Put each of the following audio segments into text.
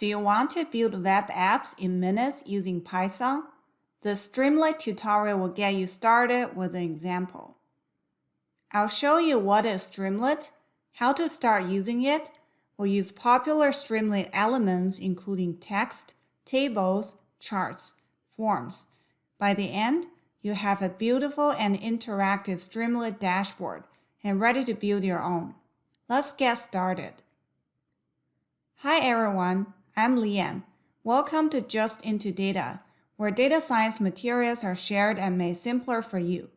Do you want to build web apps in minutes using Python? The Streamlit tutorial will get you started with an example. I'll show you what is Streamlit, how to start using it. We'll use popular Streamlit elements including text, tables, charts, forms. By the end, you have a beautiful and interactive Streamlit dashboard and ready to build your own. Let's get started. Hi everyone, I'm Lian. Welcome to Just Into Data, where data science materials are shared and made simpler for you.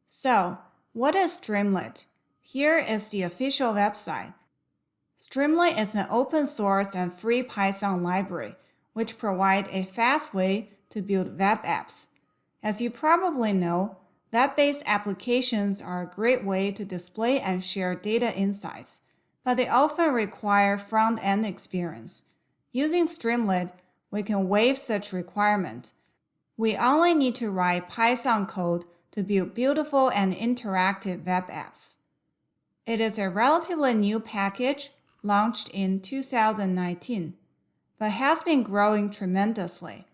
So, what is Streamlit? Here is the official website. Streamlit is an open source and free Python library, which provides a fast way to build web apps. As you probably know, web-based applications are a great way to display and share data insights, but they often require front-end experience. Using Streamlit, we can waive such requirement. We only need to write Python code to build beautiful and interactive web apps. It is a relatively new package launched in 2019, but has been growing tremendously.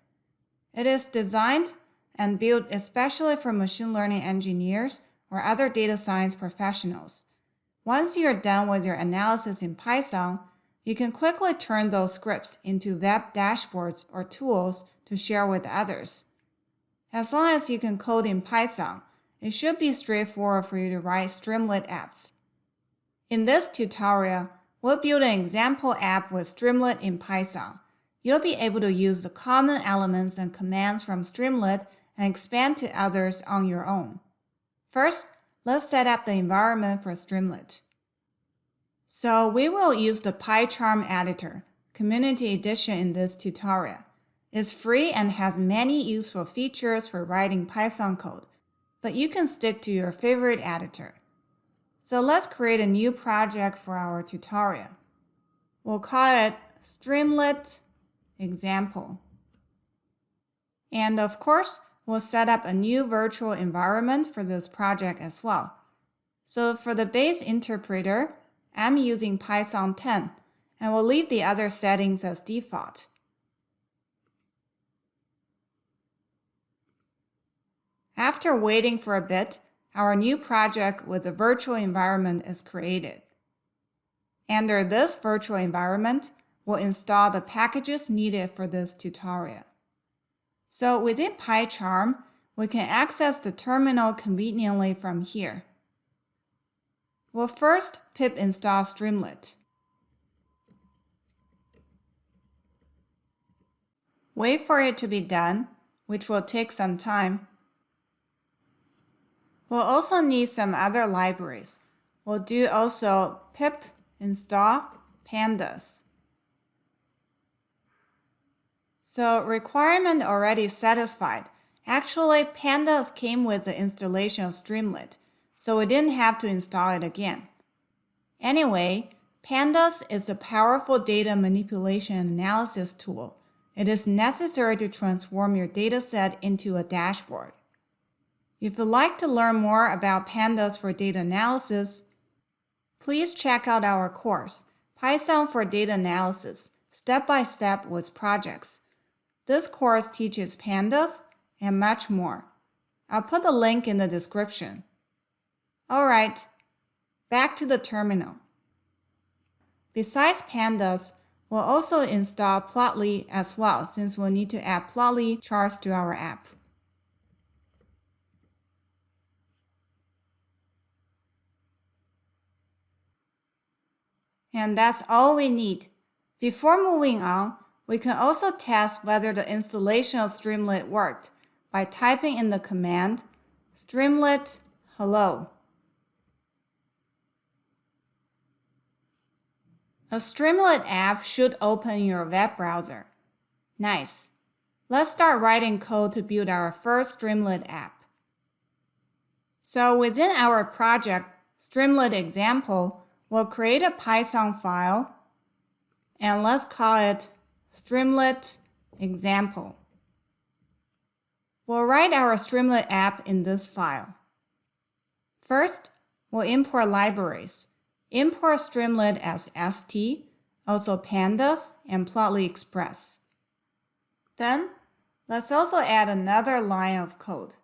It is designed and built especially for machine learning engineers or other data science professionals. Once you're done with your analysis in Python, you can quickly turn those scripts into web dashboards or tools to share with others. As long as you can code in Python, it should be straightforward for you to write Streamlit apps. In this tutorial, we'll build an example app with Streamlit in Python. You'll be able to use the common elements and commands from Streamlit and expand to others on your own. First, let's set up the environment for Streamlit. So we will use the PyCharm editor, Community Edition in this tutorial. It's free and has many useful features for writing Python code, but you can stick to your favorite editor. So let's create a new project for our tutorial. We'll call it Streamlit Example. And of course, we'll set up a new virtual environment for this project as well. So for the base interpreter, I'm using Python 10, and we'll leave the other settings as default. After waiting for a bit, our new project with the virtual environment is created. Under this virtual environment, we'll install the packages needed for this tutorial. So within PyCharm, we can access the terminal conveniently from here. We'll first pip install Streamlit. Wait for it to be done, which will take some time. We'll also need some other libraries. We'll do also pip install pandas. So requirement already satisfied. Actually, pandas came with the installation of Streamlit, so we didn't have to install it again. Anyway, pandas is a powerful data manipulation and analysis tool. It is necessary to transform your dataset into a dashboard. If you'd like to learn more about pandas for data analysis, please check out our course, Python for Data Analysis, Step-by-Step with Projects. This course teaches pandas and much more. I'll put the link in the description. Alright, back to the terminal. Besides pandas, we'll also install Plotly as well, since we'll need to add Plotly charts to our app. And that's all we need. Before moving on, we can also test whether the installation of Streamlit worked by typing in the command Streamlit hello. A Streamlit app should open in your web browser. Nice. Let's start writing code to build our first Streamlit app. So within our project, Streamlit Example, we'll create a Python file, and let's call it Streamlit Example. We'll write our Streamlit app in this file. First, we'll import libraries. Import Streamlit as st, also pandas and Plotly Express. Then, let's also add another line of code,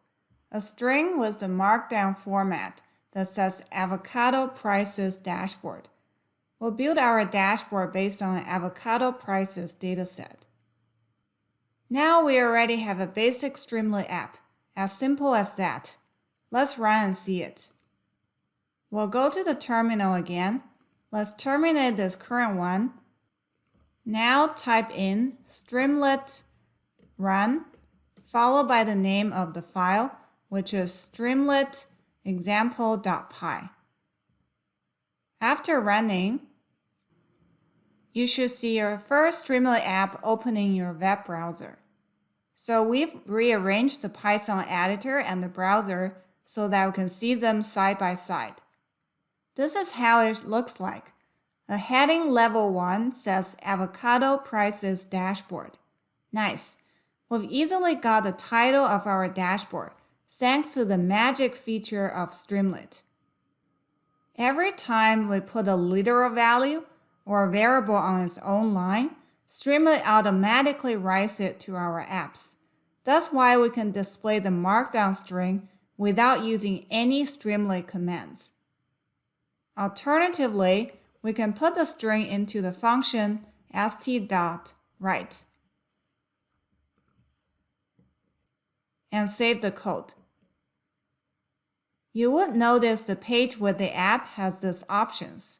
a string with the markdown format that says avocado prices dashboard. We'll build our dashboard based on an avocado prices dataset. Now we already have a basic Streamlit app, as simple as that. Let's run and see it. We'll go to the terminal again. Let's terminate this current one. Now type in Streamlit run, followed by the name of the file, which is streamlit example.py. After running, you should see your first Streamlit app opening your web browser. So we've rearranged the Python editor and the browser so that we can see them side by side. This is how it looks like. A heading level 1 says avocado prices dashboard. Nice. We've easily got the title of our dashboard thanks to the magic feature of Streamlit. Every time we put a literal value or a variable on its own line, Streamlit automatically writes it to our apps. That's why we can display the markdown string without using any Streamlit commands. Alternatively, we can put the string into the function st.write and save the code. You would notice the page with the app has these options.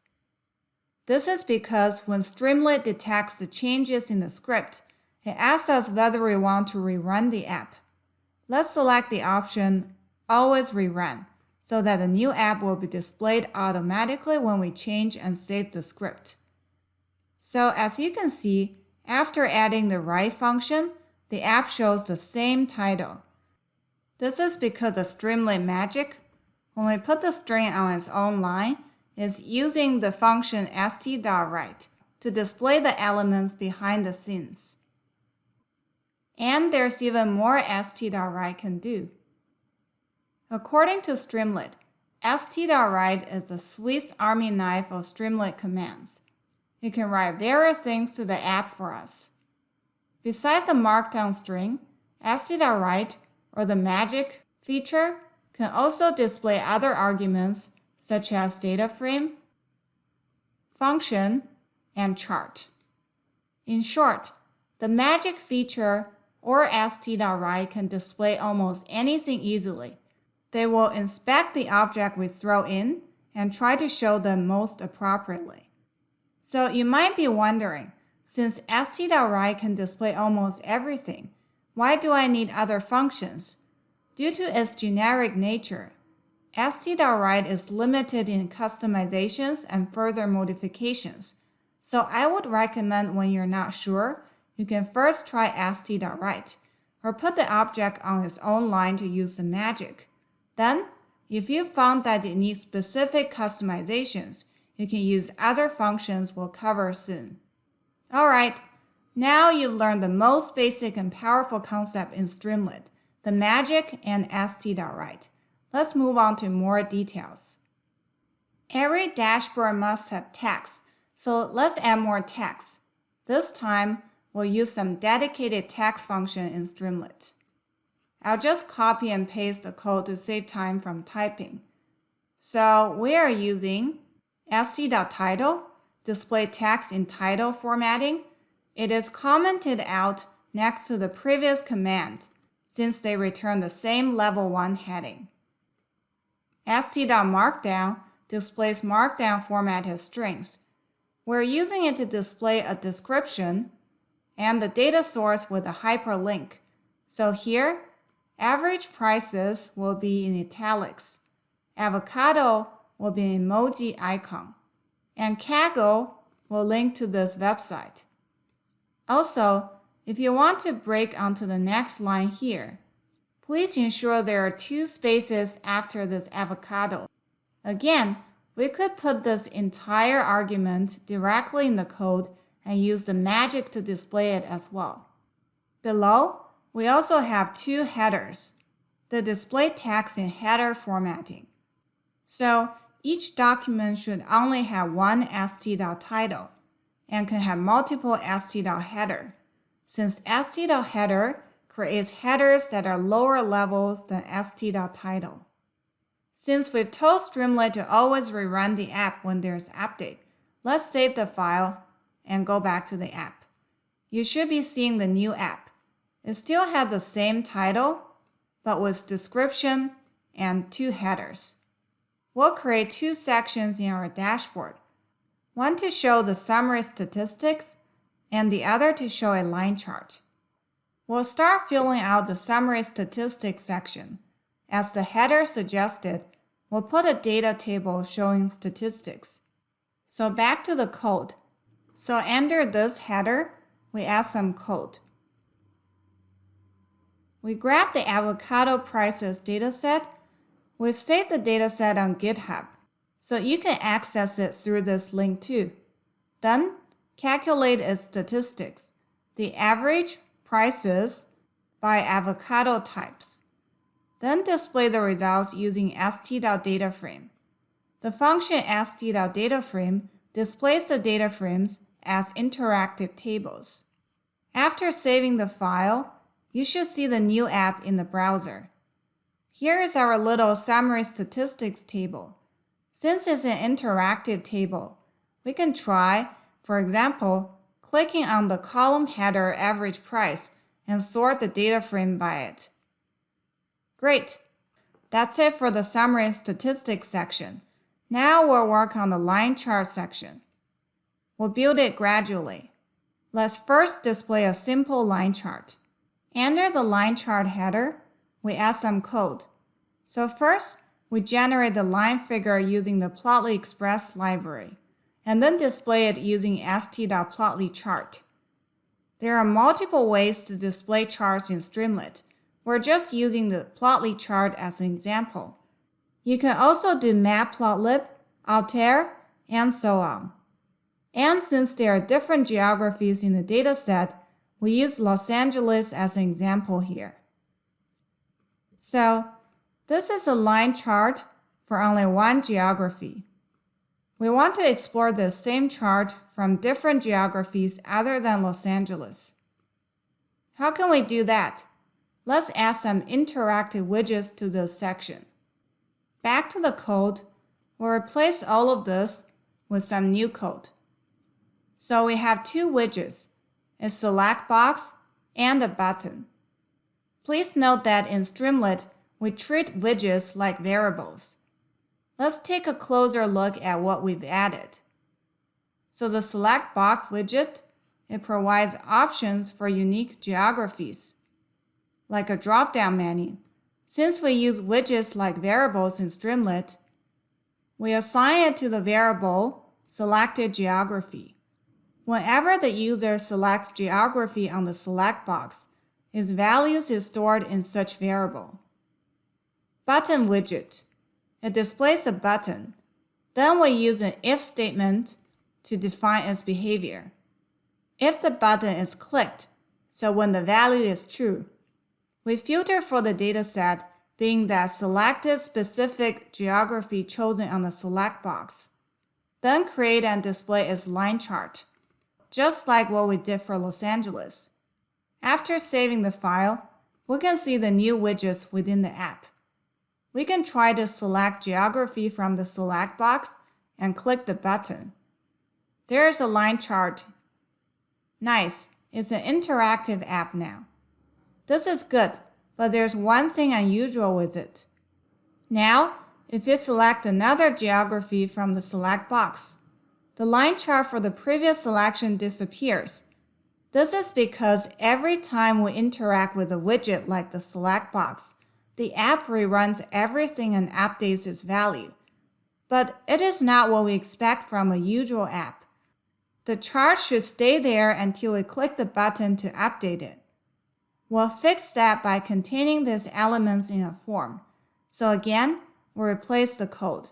This is because when Streamlit detects the changes in the script, it asks us whether we want to rerun the app. Let's select the option Always Rerun so that the new app will be displayed automatically when we change and save the script. So as you can see, after adding the write function, the app shows the same title. This is because the Streamlit magic, when we put the string on its own line, is using the function st.write to display the elements behind the scenes. And there's even more st.write can do. According to Streamlit, st.write is the Swiss Army knife of Streamlit commands. It can write various things to the app for us. Besides the markdown string, st.write or the magic feature can also display other arguments such as data frame, function, and chart. In short, the magic feature or st.write can display almost anything easily. They will inspect the object we throw in and try to show them most appropriately. So you might be wondering, since st.write can display almost everything, why do I need other functions? Due to its generic nature, st.write is limited in customizations and further modifications. So I would recommend when you're not sure, you can first try st.write or put the object on its own line to use the magic. Then, if you found that it needs specific customizations, you can use other functions we'll cover soon. Alright, now you've learned the most basic and powerful concept in Streamlit, the magic and st.write. Let's move on to more details. Every dashboard must have text, so let's add more text. This time, we'll use some dedicated text function in Streamlit. I'll just copy and paste the code to save time from typing. So we are using st.title, display text in title formatting. It is commented out next to the previous command since they return the same level 1 heading. st.markdown displays markdown formatted strings. We're using it to display a description and the data source with a hyperlink. So here, average prices will be in italics, avocado will be an emoji icon, and Kaggle will link to this website. Also, if you want to break onto the next line here, please ensure there are 2 spaces after this avocado. Again, we could put this entire argument directly in the code and use the magic to display it as well. Below, we also have 2 headers. They display text in header formatting. So each document should only have one st.title. and can have multiple st.header, since st.header creates headers that are lower levels than st.title. Since we've told Streamlit to always rerun the app when there's update, let's save the file and go back to the app. You should be seeing the new app. It still has the same title, but with description and 2 headers. We'll create 2 sections in our dashboard, one to show the summary statistics and the other to show a line chart. We'll start filling out the summary statistics section. As the header suggested, we'll put a data table showing statistics. So back to the code. So under this header, we add some code. We grab the avocado prices dataset. We've saved the dataset on GitHub, so you can access it through this link too. Then, calculate its statistics, the average prices by avocado types. Then display the results using st.dataframe. The function st.dataframe displays the data frames as interactive tables. After saving the file, you should see the new app in the browser. Here is our little summary statistics table. Since it's an interactive table, we can try, for example, clicking on the column header average price and sort the data frame by it. Great! That's it for the summary statistics section. Now we'll work on the line chart section. We'll build it gradually. Let's first display a simple line chart. Under the line chart header, we add some code. So first, we generate the line figure using the Plotly Express library, and then display it using st.plotlychart. There are multiple ways to display charts in Streamlit. We're just using the Plotly chart as an example. You can also do matplotlib, altair, and so on. And since there are different geographies in the dataset, we use Los Angeles as an example here. So, this is a line chart for only one geography. We want to explore the same chart from different geographies other than Los Angeles. How can we do that? Let's add some interactive widgets to this section. Back to the code, we'll replace all of this with some new code. So we have 2 widgets, a select box and a button. Please note that in Streamlit, we treat widgets like variables. Let's take a closer look at what we've added. So the select box widget, it provides options for unique geographies, like a drop-down menu. Since we use widgets like variables in Streamlit, we assign it to the variable selected geography. Whenever the user selects geography on the select box, its values is stored in such variable. Button widget. It displays a button. Then we use an if statement to define its behavior. If the button is clicked, so when the value is true, we filter for the dataset being that selected specific geography chosen on the select box. Then create and display its line chart, just like what we did for Los Angeles. After saving the file, we can see the new widgets within the app. We can try to select geography from the select box and click the button. There's a line chart. Nice, it's an interactive app now. This is good, but there's one thing unusual with it. Now, if you select another geography from the select box, the line chart for the previous selection disappears. This is because every time we interact with a widget like the select box, the app reruns everything and updates its value. But it is not what we expect from a usual app. The chart should stay there until we click the button to update it. We'll fix that by containing these elements in a form. So again, we'll replace the code.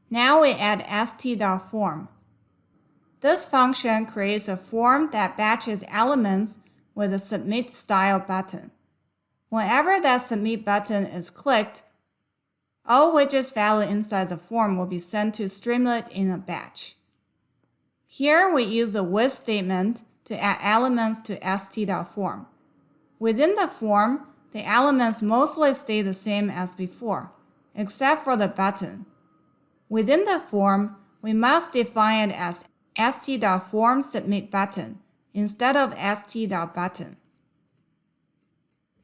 Now we add st.form. This function creates a form that batches elements with a submit style button. Whenever that submit button is clicked, All widgets value inside the form will be sent to Streamlit in a batch. Here we use the with statement to add elements to st.form. Within the form, the elements mostly stay the same as before, except for the button. Within the form, we must define it as st.form submit button instead of st.button.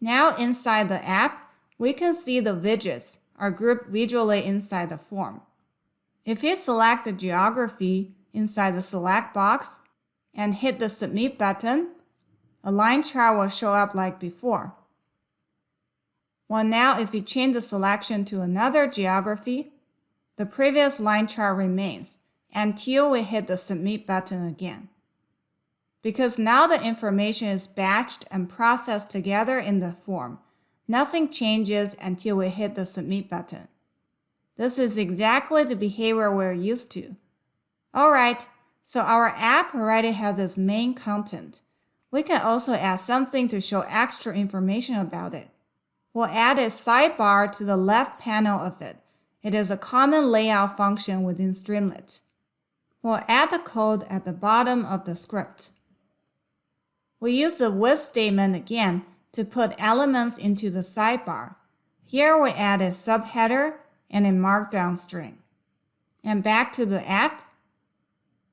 Now inside the app, we can see the widgets are grouped visually inside the form. If you select the geography inside the select box and hit the submit button, a line chart will show up like before. Well, now if we change the selection to another geography, the previous line chart remains until we hit the submit button again. Because now the information is batched and processed together in the form, nothing changes until we hit the submit button. This is exactly the behavior we're used to. Alright, so our app already has its main content. We can also add something to show extra information about it. We'll add a sidebar to the left panel of it. It is a common layout function within Streamlit. We'll add the code at the bottom of the script. We use the with statement again to put elements into the sidebar. Here we add a subheader and a markdown string. And back to the app.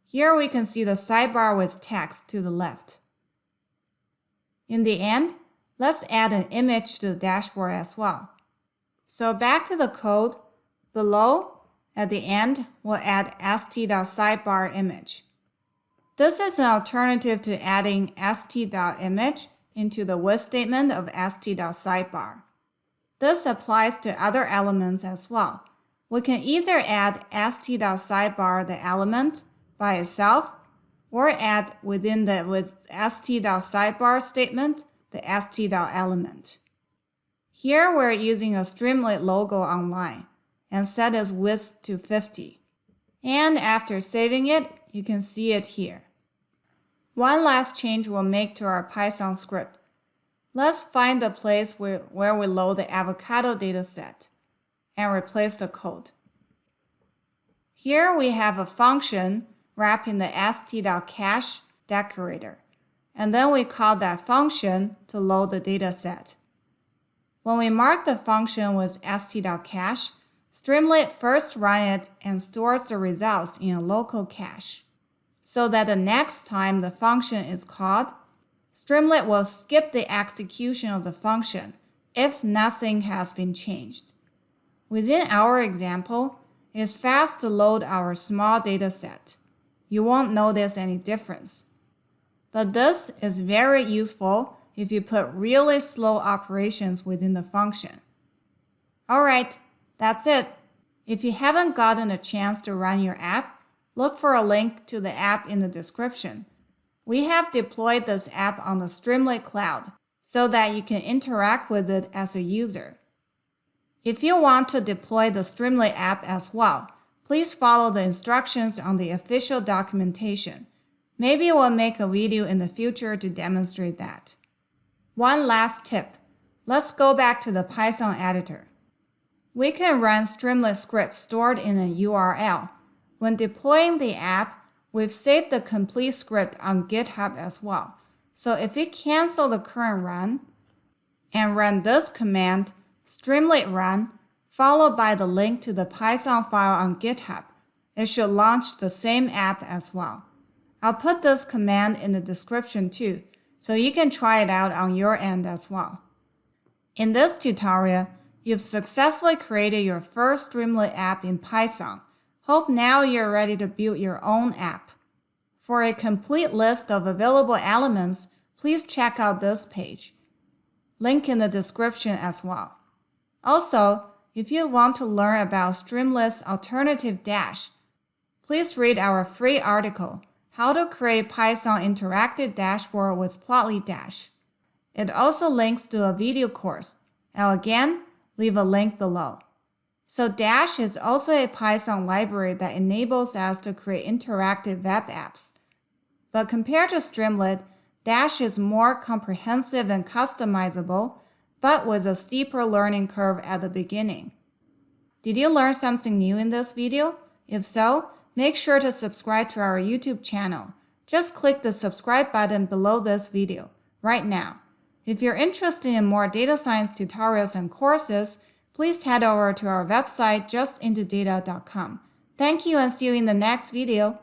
Here we can see the sidebar with text to the left. In the end, let's add an image to the dashboard as well. So back to the code. Below, at the end, we'll add st.sidebar image. This is an alternative to adding st.image into the with statement of st.sidebar. This applies to other elements as well. We can either add st.sidebar the element by itself or add within the with st.sidebar statement the st.element. Here we're using a Streamlit logo online and set its width to 50. And after saving it, you can see it here. One last change we'll make to our Python script. Let's find the place where we load the avocado dataset and replace the code. Here we have a function wrapped in the st.cache decorator, and then we call that function to load the dataset. When we mark the function with st.cache, Streamlit first runs it and stores the results in a local cache, so that the next time the function is called, Streamlit will skip the execution of the function if nothing has been changed. Within our example, it's fast to load our small dataset. You won't notice any difference. But this is very useful if you put really slow operations within the function. Alright, that's it. If you haven't gotten a chance to run your app, look for a link to the app in the description. We have deployed this app on the Streamlit cloud so that you can interact with it as a user. If you want to deploy the Streamlit app as well, please follow the instructions on the official documentation. Maybe we'll make a video in the future to demonstrate that. One last tip. Let's go back to the Python editor. We can run Streamlit scripts stored in a URL. When deploying the app, we've saved the complete script on GitHub as well. So if we cancel the current run and run this command, Streamlit run, followed by the link to the Python file on GitHub, it should launch the same app as well. I'll put this command in the description too, so you can try it out on your end as well. In this tutorial, you've successfully created your first Streamlit app in Python. Hope now you're ready to build your own app. For a complete list of available elements, please check out this page. Link in the description as well. Also, if you want to learn about Streamlit's alternative dash, please read our free article, How to Create Python Interactive Dashboard with Plotly Dash. It also links to a video course. I'll again leave a link below. So Dash is also a Python library that enables us to create interactive web apps. But compared to Streamlit, Dash is more comprehensive and customizable, but with a steeper learning curve at the beginning. Did you learn something new in this video? If so, make sure to subscribe to our YouTube channel. Just click the subscribe button below this video right now. If you're interested in more data science tutorials and courses, please head over to our website justintodata.com. Thank you and see you in the next video.